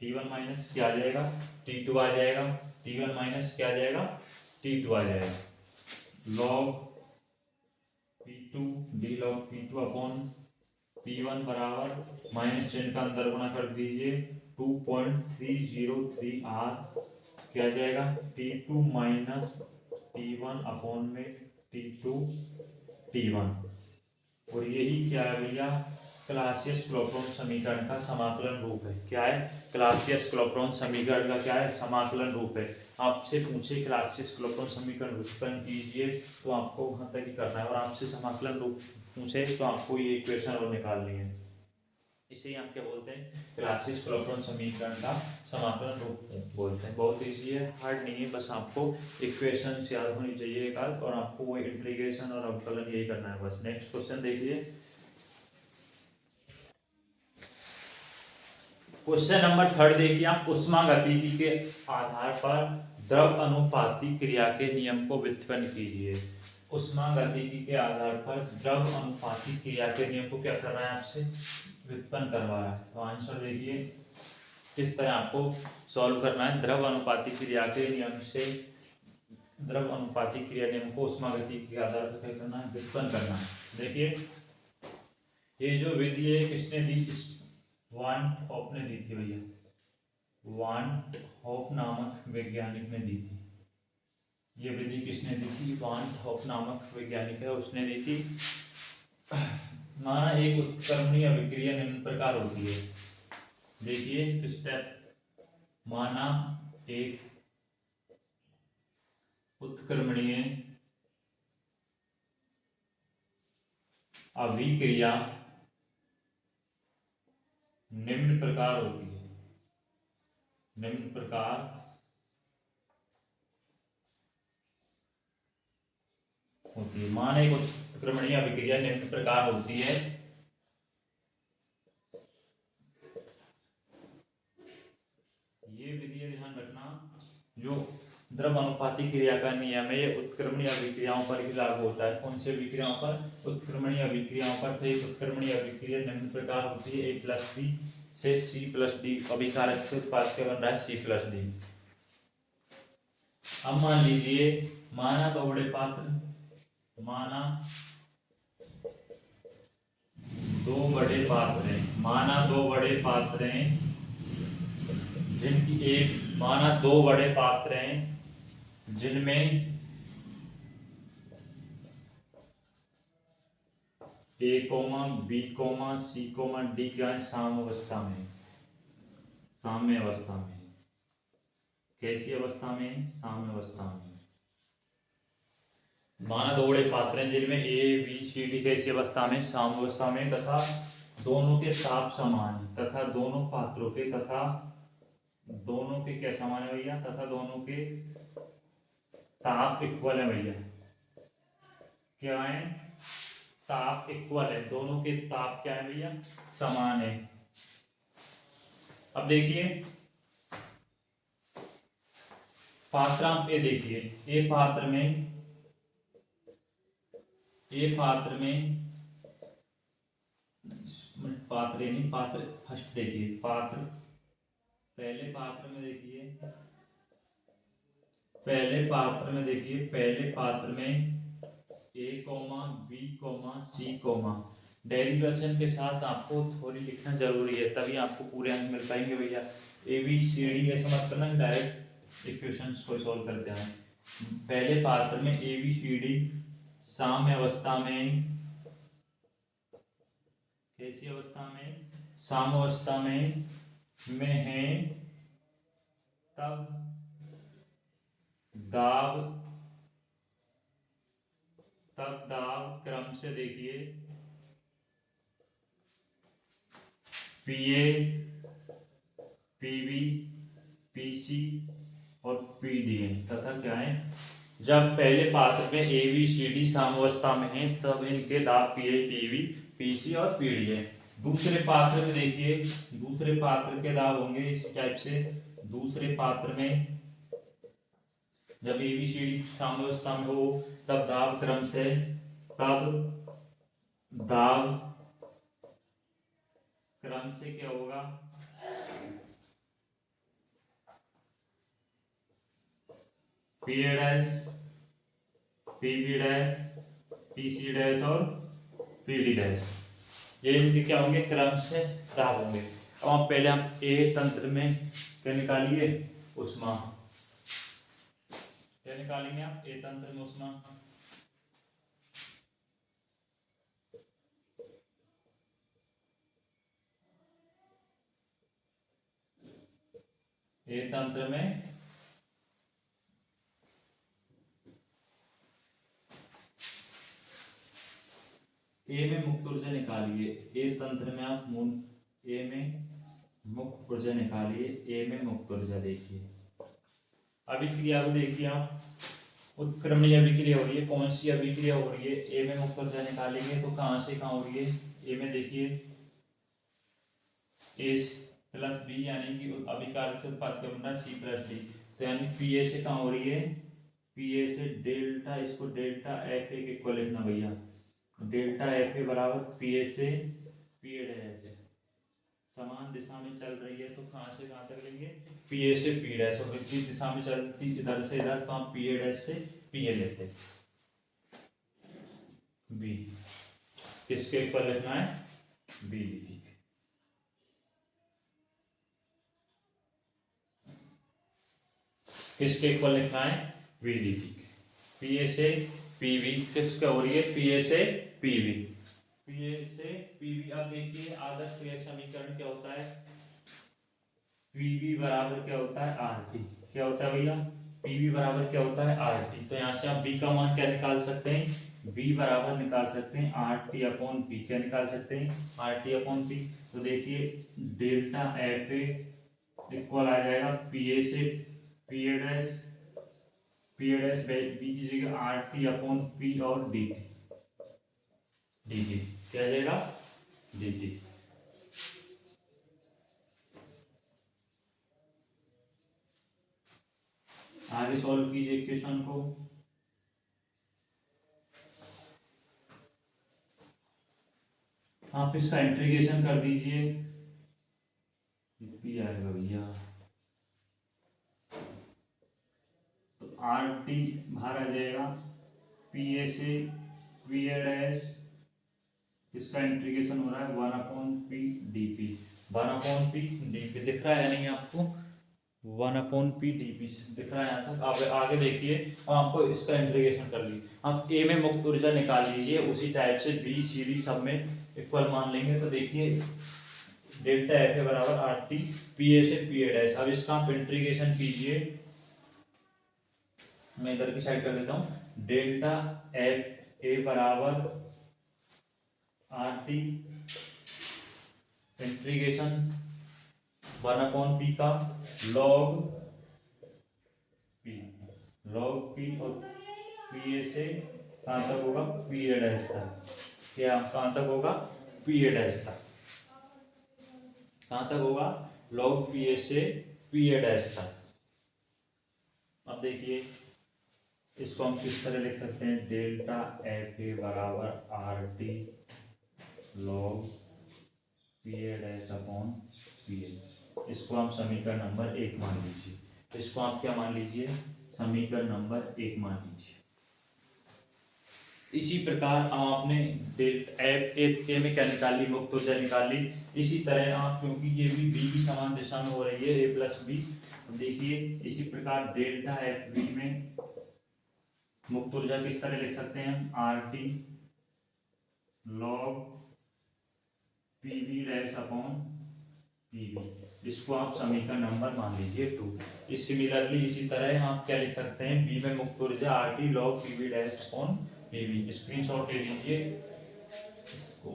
T1 minus क्या आ जाएगा, T2 आ जाएगा, T1 माइनस क्या आ जाएगा, T2 आ जाएगा। Log P2 D log P2 upon P1 बराबर माइनस चिन्ह का अंदर गुणा कर दीजिए 2.303 R क्या आ जाएगा T2 माइनस T1 अपॉन में T2 T1 और यही क्या है भैया क्लासियस क्लॉपरॉन समीकरण का समाकलन रूप है। क्या है क्लासियस क्लॉपरॉन समीकरण का क्या है समाकलन रूप है। आपसे पूछे क्लासियस क्लॉपरॉन समीकरण व्युत्पन्न कीजिए तो आपको वहां तक ही करना है और आपसे समाकलन रूप पूछे तो आपको ये इक्वेशन और निकालनी है। इसे ही हम क्या बोलते हैं क्लासियस क्लॉपरॉन समीकरण का समाकलन रूप बोलते हैं। बहुत ईजी है, हार्ड नहीं है, बस आपको इक्वेशन याद होनी चाहिए एक आध और आपको वो इंटीग्रेशन और अवकलन यही करना है बस। नेक्स्ट क्वेश्चन देखिए, क्वेश्चन नंबर 3 देखिए आप ऊष्मागतिकी के आधार पर द्रव अनुपाती क्रिया के नियम को व्युत्पन्न कीजिए। ऊष्मागतिकी के आधार पर द्रव अनुपाती क्रिया के नियम को क्या कर रहा है आपसे व्युत्पन्न करवा रहा है। तो आंसर देखिए किस तरह आपको सॉल्व करना है। द्रव अनुपाती क्रिया के नियम से द्रव अनुपाती क्रिया नियम को ऊष्मागतिकी के आधार पर क्या करना है व्युत्पन्न करना है। देखिए ये जो विधि है किसने दी, वान हॉफ ने दी थी भैया, वान हॉफ नामक वैज्ञानिक ने दी थी। ये विधि किसने दी थी, वान हॉफ नामक वैज्ञानिक है उसने दी थी। माना एक उत्क्रमणीय अभिक्रिया निम्न प्रकार होती है। देखिए स्टेप, माना एक उत्क्रमणीय अभिक्रिया निम्न प्रकार होती है, निम्न प्रकार होती है। मान एक उत्क्रमणीय अभिक्रिया निम्न प्रकार होती है। ये विधि ध्यान रखना, जो द्रव अनुपाती क्रिया का नियम है ये उत्क्रमणीय अभिक्रियाओं पर ही लागू होता है। कौन सी अभिक्रियाओं पर, उत्क्रमणीय अभिक्रियाओं पर। तो एक उत्क्रमणीय अभिक्रिया निम्न प्रकार होती है A+B से C+D अभिकारक से उत्पाद क्या बन रहा है C+D। अब मान लीजिए माना दो बड़े पात्र, माना दो बड़े पात्र हैं, माना दो बड़े पात्र हैं जिनकी एक, माना दो बड़े पात्र हैं जिनमें A, B, C, D क्या है साम्यावस्था में, साम्यावस्था में। कैसी अवस्था में, साम्यावस्था में। माना दो बड़े पात्र हैं जिनमें A, B, C, D कैसी अवस्था में, साम्यावस्था में, तथा दोनों के ताप समान, तथा दोनों पात्रों के, तथा दोनों के क्या समान है भैया, तथा दोनों के ताप इक्वल है भैया। क्या है, ताप इक्वल है, दोनों के ताप क्या है भैया समान है। अब देखिए पात्र आप ये देखिए, ए पात्र में, ए पात्र में, पात्र नहीं पात्र फर्स्ट देखिए, पात्र पहले पात्र में देखिए, पहले पात्र में देखिए, पहले पात्र में A, B, C, डेरिवेशन के साथ आपको थोड़ी लिखना जरूरी है तभी आपको पूरे अंक मिल पाएंगे भैया। ABCD ऐसा मत करना डायरेक्ट इक्वेशंस को सॉल्व करते हैं। पहले पात्र में ABCD साम्य अवस्था में, कैसी अवस्था में, साम्य अवस्था में है, तब दाब क्रम से देखिए PA, PB, PC और PD तथा क्या है, जब पहले पात्र में ABCD साम्यावस्था में है तब इनके दाब PA, PB, PC और PD है। दूसरे पात्र में देखिए, दूसरे पात्र के दाब होंगे इस टाइप से, दूसरे पात्र में जब ABCD साम्यावस्था में हो तब दाब क्रम से, तब दाब क्रम से क्या होगा, PA dash, P B dash, P C dash और पी डी डैश, ये इनके क्या होंगे, क्रम से खराब होंगे। अब आप पहले आप ए तंत्र में क्या निकालिए, ऊष्मा, क्या निकालेंगे आप ए तंत्र में ऊष्मा, ए तंत्र में ए में मुक्त ऊर्जा निकालिए, ए तंत्र में आप ए में मुक्त ऊर्जा निकालिए, ए में मुक्त ऊर्जा देखिए। अभिक्रिया को देखिए आप, उत्क्रमणीय अभिक्रिया हो रही है, कौन सी अभिक्रिया हो रही है, ए में मुक्त ऊर्जा निकालेंगे तो कहाँ से कहाँ हो रही है, ए में देखिए ए प्लस बी यानी कि अभिकारक से उत्पाद क्या बन रहा है, सी प्लस डी, तो यानी पी ए से कहाँ हो रही है, पी ए से डेल्टा, इसको डेल्टा एफ ए के इक्वल लिखना भैया, डेल्टा एफ ए बराबर पी ए से पी ए डैश, समान दिशा में चल रही है तो कहाँ से कहाँ तक लेंगे, पी ए से पी डैश, और विपरीत दिशा में चलती इधर से इधर तो हम पी ए डैश से पी ए लेते, बी किसके इक्वल लिखना है, बी, किसके इक्वल लिखना है, वी डी, पी ए से पी वी, किसका हो रही है, पी ए से पी वी, पी ए से पी वी। अब देखिए आदर्श गैस समीकरण क्या होता है, पी वी बराबर क्या होता है, आर टी, क्या होता है भैया, पी वी बराबर क्या होता है, आर टी, तो यहाँ से आप बी का मान क्या निकाल सकते हैं, बी बराबर निकाल सकते हैं आर टी अपॉन पी, क्या निकाल सकते हैं, आर टी अपॉन पी, तो देखिए डेल्टा एफ ए इक्वल आ जाएगा पी ए से P A dash, P A dash B की जगह आर टी अपॉन पी और डी टी, डी टी क्या आ जाएगा, डी टी। आगे सॉल्व कीजिए इक्वेशन को, आप इसका इंटीग्रेशन कर दीजिए, पी आएगा भैया, तो आर टी बाहर आ जाएगा, पी ए से पी ए डैश, इसका इंटीग्रेशन हो रहा है 1/p dp, 1/p dp दिख रहा है नहीं आपको, 1/p dp दिख रहा है यहाँ तक। आप आगे देखिए, आपको इसका इंटीग्रेशन कर लीजिए, आप ए में मुक्त ऊर्जा निकाल लीजिए, उसी टाइप से बी सी डी सब में इक्वल मान लेंगे, तो देखिए डेल्टा एफ ए बराबर आर टी पी ए से पी ए डैश। अब इसका आप इंटीग्रेशन कीजिए, मैं इधर की साइड कर देता हूँ, डेल्टा एफ ए बराबर आर टी इंटीग्रेशन 1/p का लॉग पी, लॉग पी और पी ए से कहाँ तक होगा, पी ए डैश तक, क्या कहाँ तक होगा, पी ए डैश तक, कहाँ तक होगा, लॉग पी ए से पी ए डैश तक। अब देखिए इसको हम किस तरह लिख सकते हैं, डेल्टा एफ ए बराबर R T log P A dash upon P ए, इसको आप समीकरण नंबर 1 मान लीजिए, इसको आप क्या मान लीजिए, समीकरण नंबर 1 मान लीजिए। इसी प्रकार आपने एफ ए में क्या निकाली, मुक्त ऊर्जा निकाली, इसी तरह आप, क्योंकि ये भी बी की समान दिशा में हो रही है, ए प्लस बी, देखिए इसी प्रकार डेल्टा एफ बी में मुक्त ऊर्जा किस तरह लिख सकते हैं हम, are T log P V dash upon P we, इसको आप समीकरण नंबर मान लीजिए 2। सिमिलरली इसी तरह आप क्या लिख सकते हैं, बी में मुक्त ऊर्जा are T log P V dash upon P we, screenshot ले लीजिए इसको।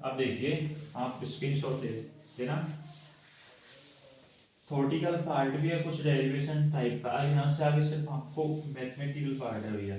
अब देखिए आप स्क्रीनशॉट ले देना, थ्योरेटिकल पार्ट भी है, कुछ डेरिवेशन टाइप का, यहाँ से आगे सिर्फ आपको मैथमेटिकल पार्ट है भैया।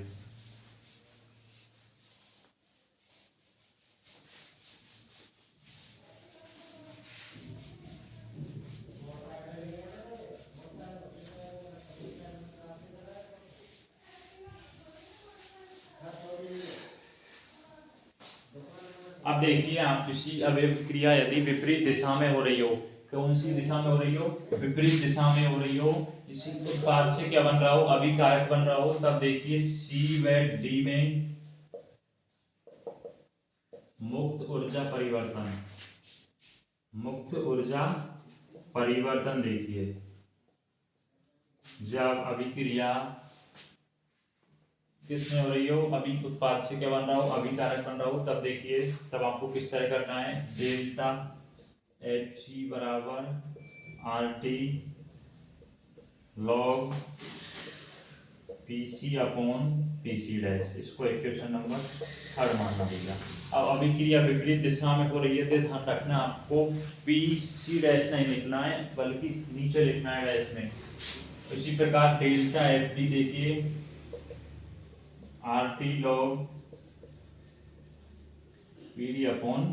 अब देखिए आप किसी अभिक्रिया यदि विपरीत दिशा में हो रही हो, कौन सी दिशा में हो रही हो, विपरीत दिशा में हो रही हो, इसी उत्पाद से क्या बन रहा हो, अभिकारक बन रहा हो, तब देखिए सी व डी में मुक्त ऊर्जा परिवर्तन, मुक्त ऊर्जा परिवर्तन देखिए जब अभिक्रिया किसमें हो रही हो, अभी उत्पाद से क्या बन रहा हो, अभिकारक बन रहा हो, तब देखिए तब आपको किस तरह करना है, डेल्टा एफ सी बराबर R T log P C upon P C dash, इसको इक्वेशन नंबर 3 मानना भैया। अब अभिक्रिया विपरीत दिशा में हो रही है तो ध्यान रखना आपको पी सी डैश नहीं लिखना है बल्कि नीचे लिखना है डैश में। इसी प्रकार डेल्टा एफ डी देखिए are T log P D upon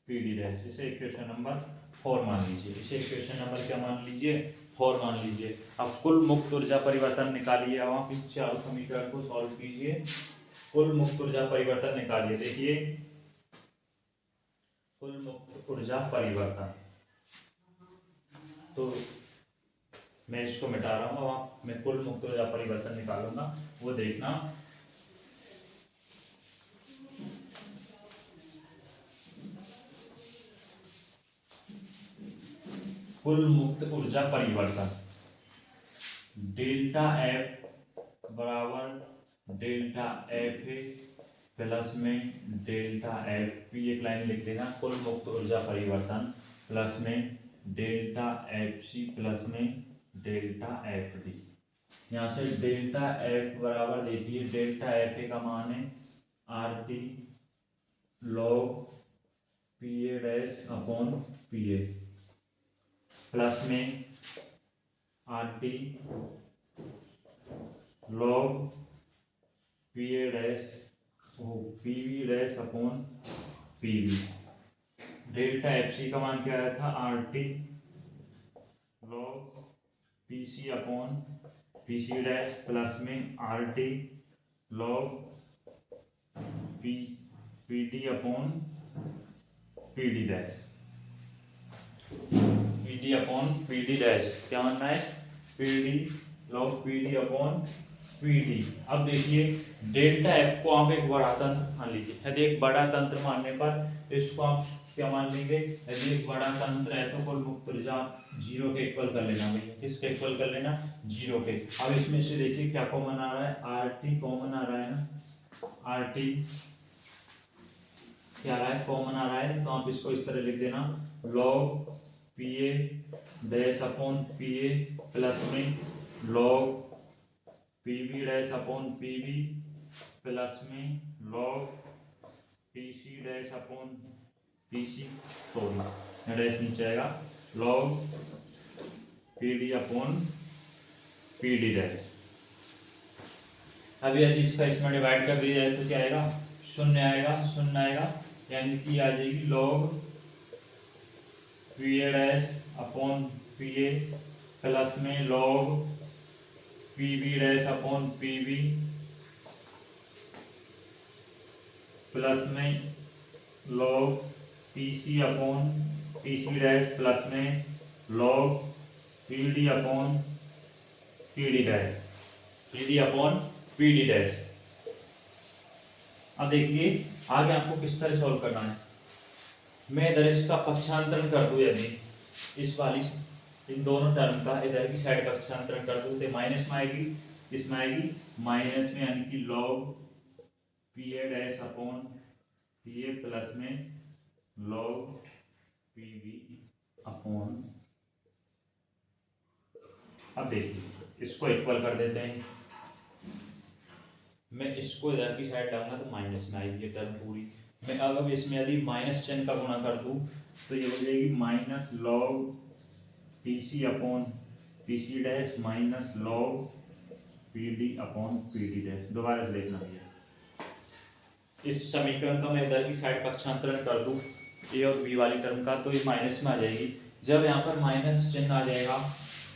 P D dash, इसे इक्वेशन नंबर 4 मान लीजिए, इसे इक्वेशन नंबर क्या मान लीजिए, 4 मान लीजिए। अब कुल मुक्त ऊर्जा परिवर्तन निकालिए, अब आप इन चारों समीकरण को सॉल्व कीजिए, कुल मुक्त ऊर्जा परिवर्तन निकालिए। देखिए कुल मुक्त ऊर्जा परिवर्तन, तो मैं इसको मिटा रहा हूँ, अब मैं कुल मुक्त ऊर्जा परिवर्तन निकालूंगा, वो देखना। कुल मुक्त ऊर्जा परिवर्तन डेल्टा एफ बराबर डेल्टा एफ ए प्लस में डेल्टा एफ पी, एक लाइन लिख देना, कुल मुक्त ऊर्जा परिवर्तन प्लस में डेल्टा एफ सी प्लस में डेल्टा एफ डी। यहाँ से डेल्टा एफ बराबर देखिए डेल्टा एफ ए का मान है R T log P A dash upon P A plus में R T log P A dash P V dash upon P V. Delta F C का मान क्या आया था, R T log P C upon P C dash plus में R T log P D upon P D dash, P D upon P D dash क्या मानना है, P D log P D upon P D. अब देखिए delta F को आप एक बड़ा तंत्र मान लीजिए, यदि एक बड़ा तंत्र मानने पर इसको आप क्या मान लेंगे, यदि एक बड़ा तंत्र है तो कुल मुक्त ऊर्जा 0 के इक्वल कर लेना भैया, किसके इक्वल कर लेना, 0 के। अब इसमें से देखिए क्या कॉमन आ रहा है, आर टी कॉमन आ रहा है ना, आर टी क्या आ रहा है, कॉमन आ रहा है, तो आप इसको इस तरह लिख देना log P A dash upon P A plus में log P V dash upon P V plus में log P C dash upon P C, sorry dash नीचे आएगा, log P D upon P D dash. अब यदि इसका इसमें divide कर दिया जाए तो क्या आएगा, शून्य आएगा, शून्य आएगा, यानी कि आ जाएगी log P A dash upon P A plus में log P V dash upon P V plus में log P C upon P C dash plus में log P D upon P D dash, P D upon P D dash. अब देखिए आगे आपको किस तरह solve करना है, मैं इधर इसका पक्षांतरण कर दूं, यदि इस वाली इन दोनों टर्म का इधर की साइड पक्षांतरण कर दूं तो माइनस में आएगी, इसमें आएगी माइनस में, यानी कि log P A dash upon P A plus में लॉग पी वी अपॉन। अब देखिए इसको इक्वल कर देते हैं, मैं इसको इधर की साइड डालूंगा तो माइनस में आएगी ये टर्म पूरी। मैं अगर इसमें यदि माइनस चिन्ह का गुणा कर दूं तो ये हो जाएगी minus log P C upon P C dash minus log P D upon P D dash. दोबारा देखना भैया, इस समीकरण का मैं इधर की साइड पक्षांतरण कर दूं ए और बी वाली टर्म का तो ये माइनस में आ जाएगी। जब यहाँ पर माइनस चिन्ह आ जाएगा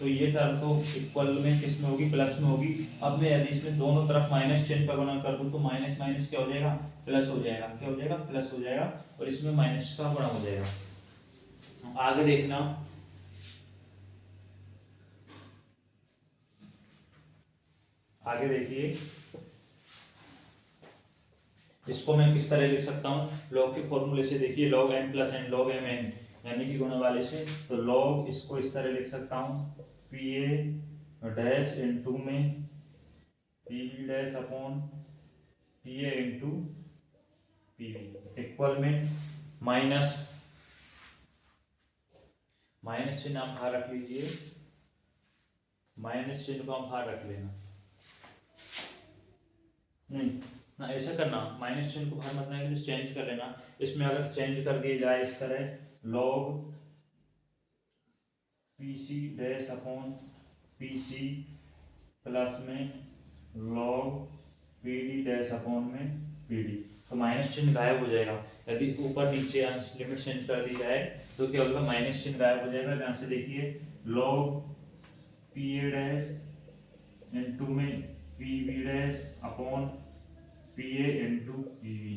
तो ये टर्म तो इक्वल में किस में होगी, प्लस में होगी। अब मैं यदि इसमें दोनों तरफ माइनस चिन्ह का गुणा कर दूं तो माइनस माइनस क्या हो जाएगा, प्लस हो जाएगा, क्या हो जाएगा, प्लस हो जाएगा, और इसमें माइनस का गुणा हो जाएगा। आगे देखना आगे देखिए, इसको मैं किस तरह लिख सकता हूँ, लॉग के फॉर्मूले से। देखिए log N plus N log M N यानी कि गुणा वाले से, तो लॉग इसको इस तरह लिख सकता हूँ, पी ए डैश इंटू में P B dash upon P A into P B equal में माइनस, माइनस चिन्ह आप बाहर रख लीजिए, माइनस चिन्ह को हम बाहर रख लेना, नहीं ना ऐसा करना, माइनस चिन्ह को बाहर मत लाएंगे तो चेंज कर लेना। इसमें अगर चेंज कर दिया जाए इस तरह, log P C dash upon P C plus में log P D dash upon में पी डी, तो माइनस चिन्ह गायब हो जाएगा। यदि ऊपर नीचे लिमिट चेंज कर दी जाए तो क्या होगा, माइनस चिन्ह गायब हो जाएगा। यहाँ से देखिए log P A dash into में P B dash upon P A into P B,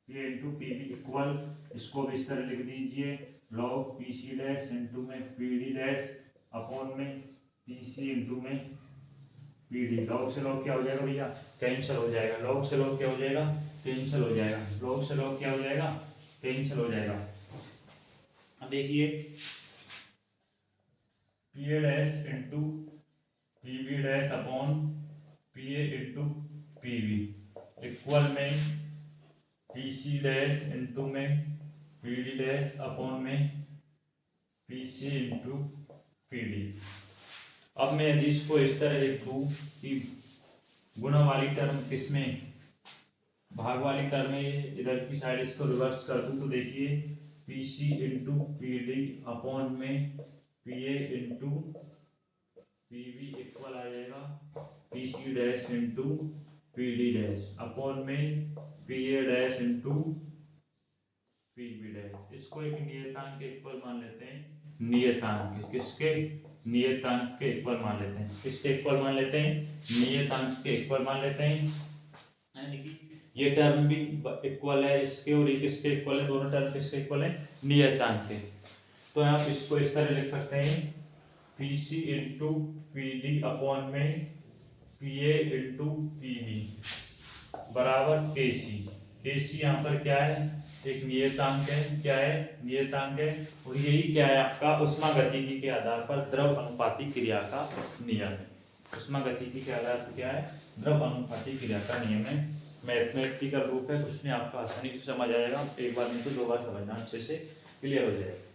P A into P B equal, इसको भी इस तरह लिख दीजिए, log P C dash into में पी डी डैश अपॉन में पी सी इंटू में पी डी। लॉग से लॉग क्या हो जाएगा भैया, कैंसिल हो जाएगा। लॉग से लॉग क्या हो जाएगा, कैंसिल हो जाएगा। लॉग से लॉग क्या हो जाएगा, कैंसिल हो जाएगा। अब देखिए P A dash into P B dash upon P A into P B equal में पी सी डैश इंटू में पी डी डैश अपॉन में P C into P D. अब मैं यदि इसको इस तरह लिख दूँ कि गुणा वाली टर्म किसमें, भाग वाली टर्म में, इधर की साइड इसको रिवर्स कर दूँ तो देखिए P C into P D upon में P A into P B equal आ जाएगा P C dash into P D dash upon में P A dash into P B dash. इसको एक नियतांक के इक्वल मान लेते हैं, नियतांक किसके, नियतांक के इक्वल मान लेते हैं। किसके इक्वल मान लेते हैं, नियतांक के इक्वल मान लेते हैं। यानी कि ये टर्म भी इक्वल है इसके और ये किसके इक्वल है, दोनों टर्म किसके इक्वल है, नियतांक के। तो आप इसको इस तरह लिख सकते हैं, P C into P D upon में P A into P B बराबर के सी। के सी यहाँ पर क्या है, एक नियतांक है, क्या है, नियतांक है। और यही क्या है आपका, उष्मागतिकी के आधार पर द्रव अनुपाती क्रिया का नियम है। उष्मागतिकी के आधार पर क्या है, द्रव अनुपाती क्रिया का नियम है। मैथमेटिकल रूप है, कुछ नहीं, आपका आसानी से समझ आएगा, एक बार नहीं तो दो बार समझना, अच्छे से क्लियर हो जाएगा।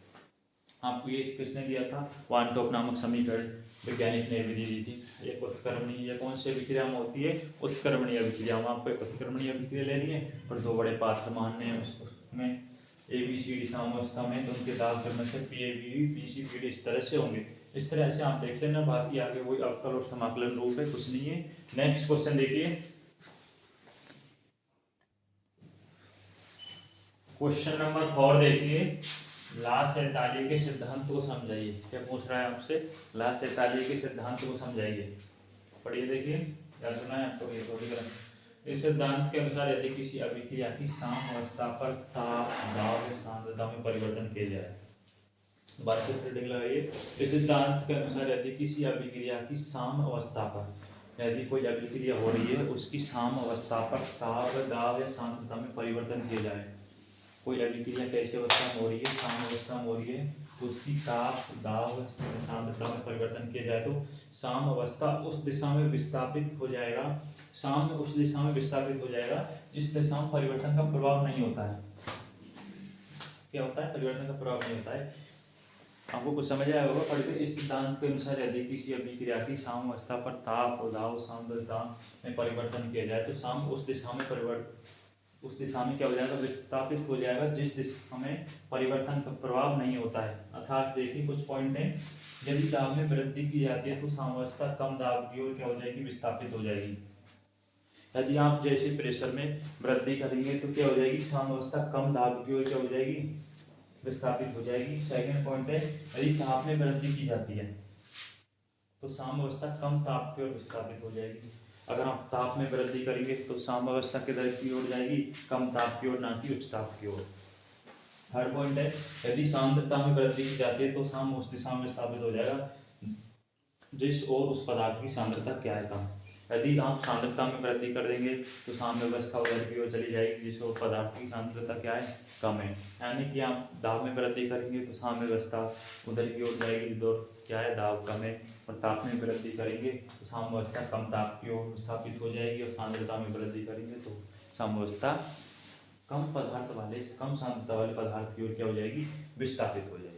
आपको ये किसने दिया था, वानटॉप नामक समीकरण वैज्ञानिक ने भी दी थी। एक उत्क्रमणीय, ये कौन सी अभिक्रिया में होती है, उत्क्रमणीय अभिक्रिया में। आपको एक उत्क्रमणीय अभिक्रिया ले लिए और दो बड़े पात्र मानने हैं उसमें ए बी सी डी साम्यावस्था में, तो उनके दाब करने से P A B P C P D इस तरह से होंगे। इस तरह से आप देख लेना, बाकी आगे वही अवकल और समाकलन रूप है, कुछ नहीं है। नेक्स्ट क्वेश्चन देखिए, क्वेश्चन नंबर 4 देखिए, ला-सैतालीय के सिद्धांत को समझाइए। क्या पूछ रहा है आपसे, ला-सैतालीय के सिद्धांत को समझाइए। पढ़िए देखिए, याद सुना है आपको, ये थोड़ी तरह। इस सिद्धांत के अनुसार यदि किसी अभिक्रिया की साम्यावस्था पर ताप दाब सांद्रता में परिवर्तन किया जाए, बात से रीडिंग लगाइए। इस सिद्धांत के अनुसार यदि किसी अभिक्रिया की साम्यावस्था पर, यदि कोई अभिक्रिया हो रही है उसकी साम्यावस्था पर ताप दाब या सांद्रता में परिवर्तन किया जाए, कोई अभिक्रिया कैसी अवस्था में हो रही है, साम्यावस्था में हो रही है, तो उसकी ताप दाब सांद्रता में परिवर्तन किया जाए तो साम्यावस्था उस दिशा में विस्थापित हो जाएगा, साम्य उस दिशा में विस्थापित हो जाएगा इस दिशा में परिवर्तन का प्रभाव नहीं होता है। क्या होता है, परिवर्तन का प्रभाव नहीं होता है। आपको कुछ समझ आया होगा पढ़ के। इस सिद्धांत के अनुसार यदि किसी अभिक्रिया की साम्यावस्था पर ताप दाब सांद्रता में परिवर्तन किया जाए तो साम्य उस दिशा में उस दिशा में क्या हो जाएगा, विस्थापित हो जाएगा जिस दिशा में परिवर्तन का प्रभाव नहीं होता है। अर्थात देखिए कुछ पॉइंट है, यदि दाब में वृद्धि की जाती है तो साम्यावस्था कम दाब की ओर क्या हो जाएगी, विस्थापित हो जाएगी। यदि आप जैसे प्रेशर में वृद्धि करेंगे तो क्या हो जाएगी, साम्यावस्था कम दाब की ओर क्या हो जाएगी, विस्थापित हो जाएगी। सेकेंड पॉइंट है, यदि ताप में वृद्धि की जाती है तो साम्यावस्था कम ताप की ओर विस्थापित हो जाएगी। अगर आप ताप में वृद्धि करेंगे तो साम्यावस्था किधर की ओर जाएगी, कम ताप की ओर, ना कि उच्च ताप की ओर। थर्ड पॉइंट है, यदि सांद्रता में वृद्धि की जाती है तो साम्य उस दिशा में विस्थापित हो जाएगा जिस ओर उस पदार्थ की सांद्रता क्या है कम। यदि आप सांद्रता में वृद्धि कर देंगे तो साम्यावस्था उधर की ओर चली जाएगी, जिससे पदार्थ की सांद्रता क्या है, कम है। यानी कि आप दाब में वृद्धि करेंगे तो साम्यावस्था उधर की ओर जाएगी, तो क्या है, दाब कम है। और ताप में वृद्धि करेंगे तो साम्यावस्था कम ताप की ओर स्थापित हो जाएगी, और सांद्रता में वृद्धि करेंगे तो साम्यावस्था कम सांद्रता वाले पदार्थ की ओर क्या हो जाएगी, विस्थापित हो जाएगी।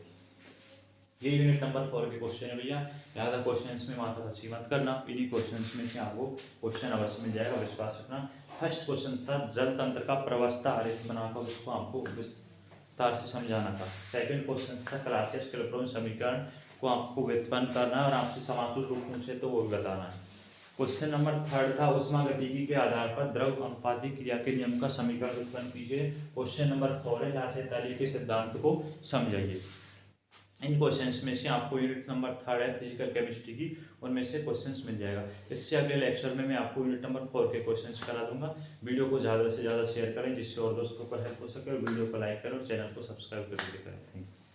ये यूनिट नंबर 4 के क्वेश्चन है भैया। ज़्यादा क्वेश्चंस में माथापच्ची मत करना, इन्हीं क्वेश्चंस में से आपको क्वेश्चन अवश्य मिल जाएगा, विश्वास रखना। फर्स्ट क्वेश्चन था जल तंत्र का प्रवस्था आरेख बनाकर उसको आपको विस्तार से समझाना था। सेकंड क्वेश्चन था क्लासियस क्लैपेरॉन समीकरण को आपको व्युत्पन्न करना और आपसे समातुल रूप पूछे तो वो भी बताना है। क्वेश्चन नंबर 3 था ऊष्मागतिकी के आधार पर द्रव अनुपातिक क्रिया के नियम का समीकरण उत्पन्न कीजिए। क्वेश्चन नंबर 4 है लासे ताली के सिद्धांत को समझाइए। इन क्वेश्चंस में से आपको यूनिट नंबर 3 है फिजिकल केमिस्ट्री की, उनमें से क्वेश्चंस मिल जाएगा। इससे अगले लेक्चर में मैं आपको यूनिट नंबर 4 के क्वेश्चंस करा दूंगा। वीडियो को ज़्यादा से ज़्यादा शेयर करें जिससे और दोस्तों को हेल्प हो सके, और वीडियो को लाइक करें और चैनल को सब्सक्राइब करके करें। Thank you.